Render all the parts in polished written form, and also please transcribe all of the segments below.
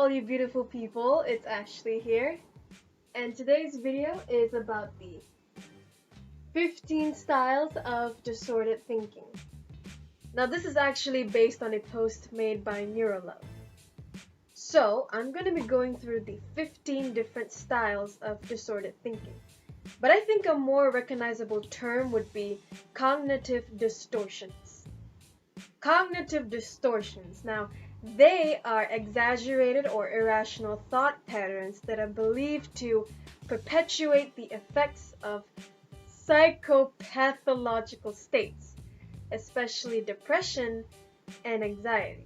all you beautiful people, it's Ashley here, and today's video is about the 15 styles of disordered thinking. Now this is actually based on a post made by Neurolove. So I'm going to be going through the 15 different styles of disordered thinking. But I think a more recognizable term would be cognitive distortions. Cognitive distortions. Now, they are exaggerated or irrational thought patterns that are believed to perpetuate the effects of psychopathological states, especially depression and anxiety.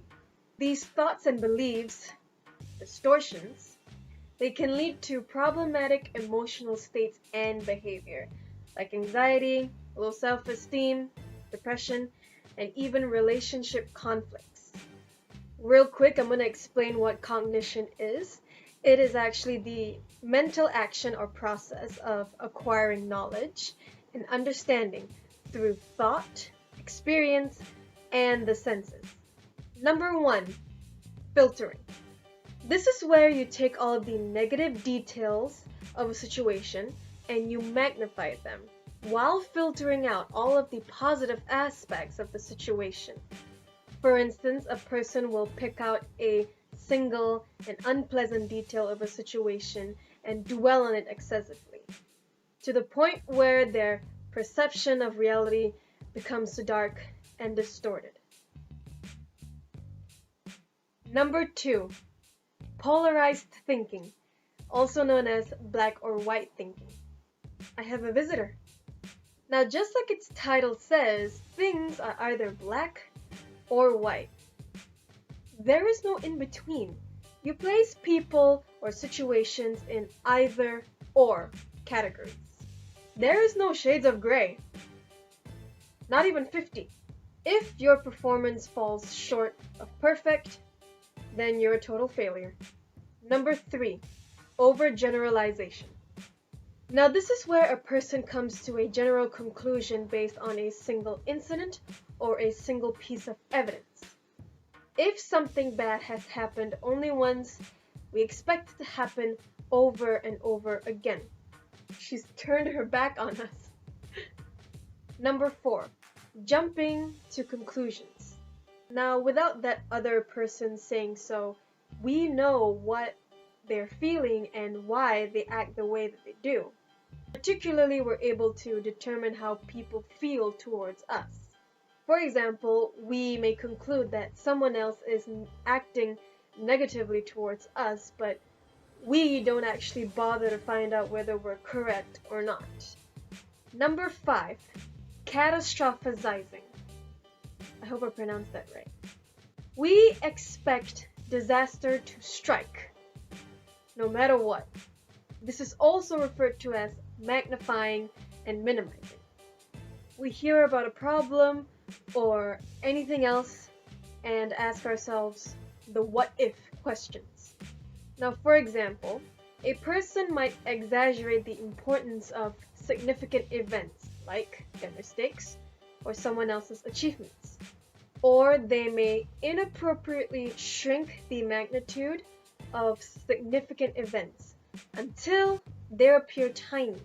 These thoughts and beliefs, distortions, they can lead to problematic emotional states and behavior, like anxiety, low self-esteem, depression, and even relationship conflicts. Real quick, I'm going to explain what cognition is. It is actually the mental action or process of acquiring knowledge and understanding through thought, experience, and the senses. Number 1, filtering. This is where you take all of the negative details of a situation and you magnify them, while filtering out all of the positive aspects of the situation. For instance, a person will pick out a single and unpleasant detail of a situation and dwell on it excessively, to the point where their perception of reality becomes dark and distorted. Number 2, polarized thinking, also known as black or white thinking. I have a visitor. Now, just like its title says, things are either black or white. There is no in between. You place people or situations in either or categories. There is no shades of gray. Not even 50. If your performance falls short of perfect, then you're a total failure. Number 3, overgeneralization. Now this is where a person comes to a general conclusion based on a single incident or a single piece of evidence. If something bad has happened only once, we expect it to happen over and over again. She's turned her back on us. Number 4, jumping to conclusions. Now, without that other person saying so, we know what they're feeling and why they act the way that they do. Particularly, we're able to determine how people feel towards us. For example, we may conclude that someone else is acting negatively towards us, but we don't actually bother to find out whether we're correct or not. Number 5, catastrophizing. I hope I pronounced that right. We expect disaster to strike, no matter what. This is also referred to as magnifying and minimizing. We hear about a problem or anything else and ask ourselves the what if questions. Now, for example, a person might exaggerate the importance of significant events like their mistakes or someone else's achievements. Or they may inappropriately shrink the magnitude of significant events until they appear tiny.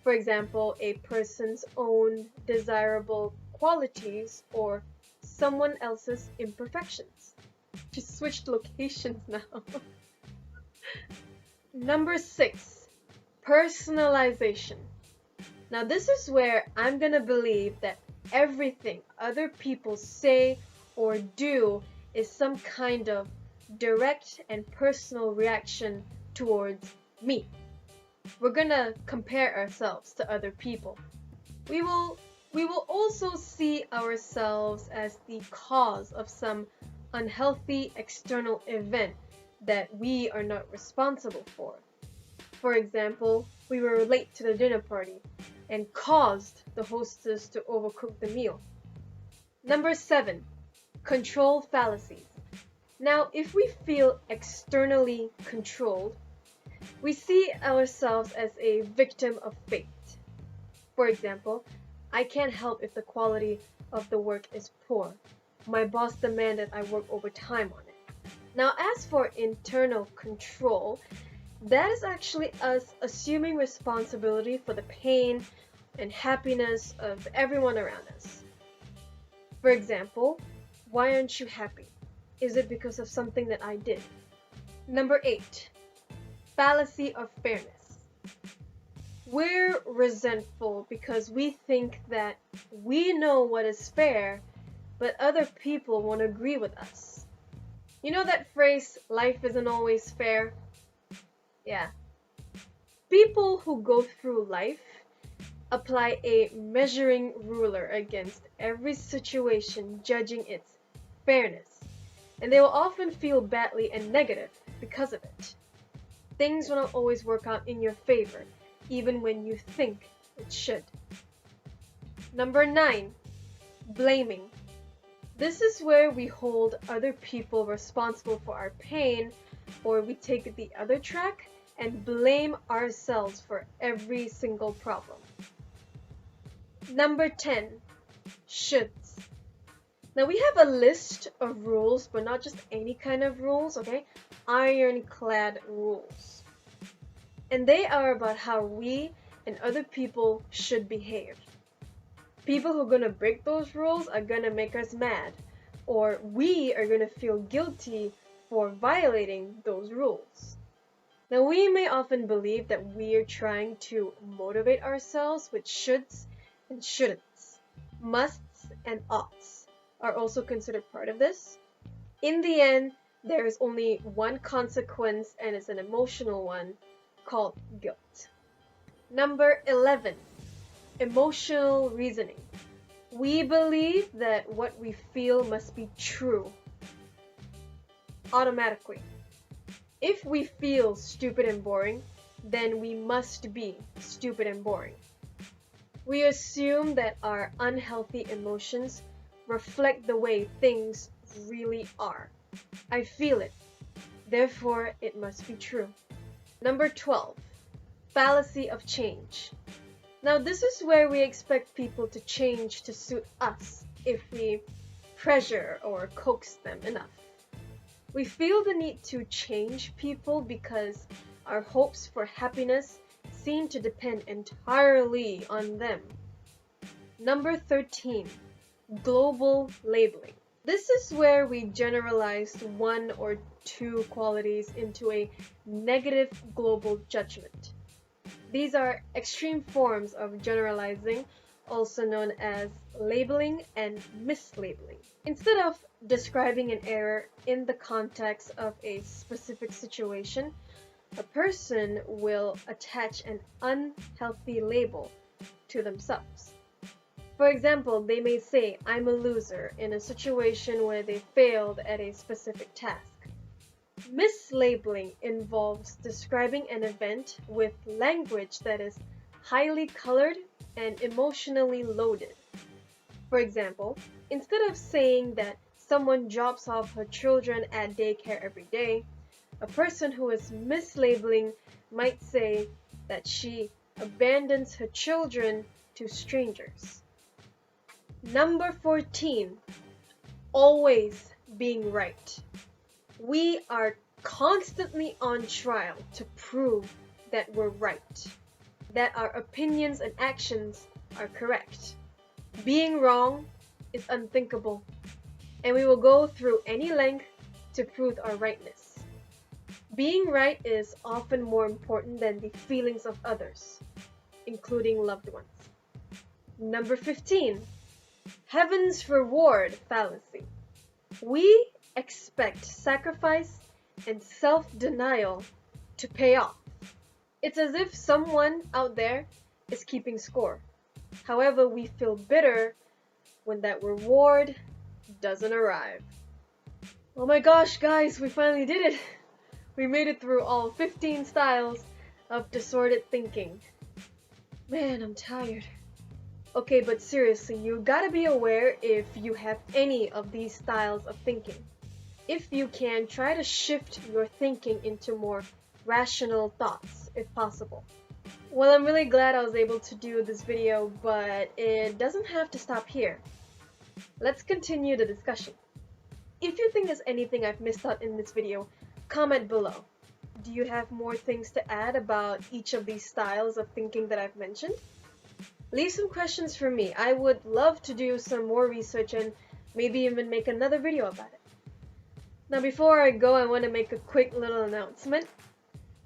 For example, a person's own desirable qualities or someone else's imperfections. Just switched locations now. Number 6, personalization. Now this is where I'm gonna believe that everything other people say or do is some kind of direct and personal reaction towards me. We're gonna compare ourselves to other people. We will also see ourselves as the cause of some unhealthy external event that we are not responsible for. For example, we were late to the dinner party and caused the hostess to overcook the meal. Number 7, control fallacies. Now, if we feel externally controlled, we see ourselves as a victim of fate. For example, I can't help if the quality of the work is poor. My boss demanded I work overtime on it. Now, as for internal control, that is actually us assuming responsibility for the pain and happiness of everyone around us. For example, why aren't you happy? Is it because of something that I did? Number 8, fallacy of fairness. We're resentful because we think that we know what is fair, but other people won't agree with us. You know that phrase, life isn't always fair? Yeah. People who go through life apply a measuring ruler against every situation, judging its fairness, and they will often feel badly and negative because of it. Things will not always work out in your favor, even when you think it should. Number 9, blaming. This is where we hold other people responsible for our pain, or we take the other track and blame ourselves for every single problem. Number 10, shoulds. Now we have a list of rules, but not just any kind of rules, okay? Ironclad rules. And they are about how we and other people should behave. People who are gonna break those rules are gonna make us mad, or we are gonna feel guilty for violating those rules. Now we may often believe that we are trying to motivate ourselves with shoulds and shouldn'ts. Musts and oughts are also considered part of this. In the end, there is only one consequence, and it's an emotional one called guilt. Number 11, emotional reasoning. We believe that what we feel must be true automatically. If we feel stupid and boring, then we must be stupid and boring. We assume that our unhealthy emotions reflect the way things really are. I feel it, therefore it must be true. Number 12, fallacy of change. Now this is where we expect people to change to suit us if we pressure or coax them enough. We feel the need to change people because our hopes for happiness seem to depend entirely on them. Number 13, global labeling. This is where we generalize one or two qualities into a negative global judgment. These are extreme forms of generalizing, also known as labeling and mislabeling. Instead of describing an error in the context of a specific situation, a person will attach an unhealthy label to themselves. For example, they may say, I'm a loser in a situation where they failed at a specific task. Mislabeling involves describing an event with language that is highly colored and emotionally loaded. For example, instead of saying that someone drops off her children at daycare every day, a person who is mislabeling might say that she abandons her children to strangers. Number 14, always being right. We are constantly on trial to prove that we're right, that our opinions and actions are correct. Being wrong is unthinkable, and we will go through any length to prove our rightness. Being right is often more important than the feelings of others, including loved ones. Number 15, heaven's reward fallacy. We expect sacrifice and self-denial to pay off. It's as if someone out there is keeping score. However, we feel bitter when that reward doesn't arrive. Oh my gosh, guys, we finally did it! We made it through all 15 styles of disordered thinking. Man, I'm tired. Okay, but seriously, you gotta be aware if you have any of these styles of thinking. If you can, try to shift your thinking into more rational thoughts, if possible. Well, I'm really glad I was able to do this video, but it doesn't have to stop here. Let's continue the discussion. if you think there's anything I've missed out in this video, comment below. Do you have more things to add about each of these styles of thinking that I've mentioned? Leave some questions for me. I would love to do some more research and maybe even make another video about it. Now before I go, I want to make a quick little announcement.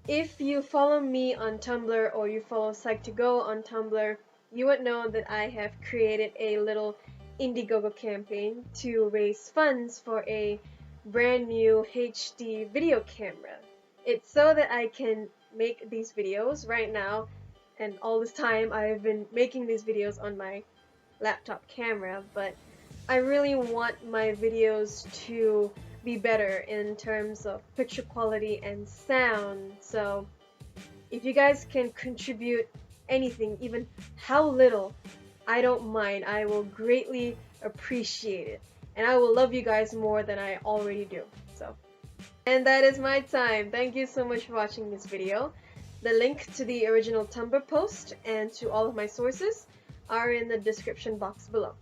If you follow me on Tumblr or you follow Psych2Go on Tumblr, you would know that I have created a little Indiegogo campaign to raise funds for a brand new HD video camera. It's so that I can make these videos right now, and all this time I've been making these videos on my laptop camera, but I really want my videos to be better in terms of picture quality and sound. So if you guys can contribute anything, even how little, I don't mind. I will greatly appreciate it, and I will love you guys more than I already do. And that is my time. Thank you so much for watching this video. The link to the original Tumblr post and to all of my sources are in the description box below.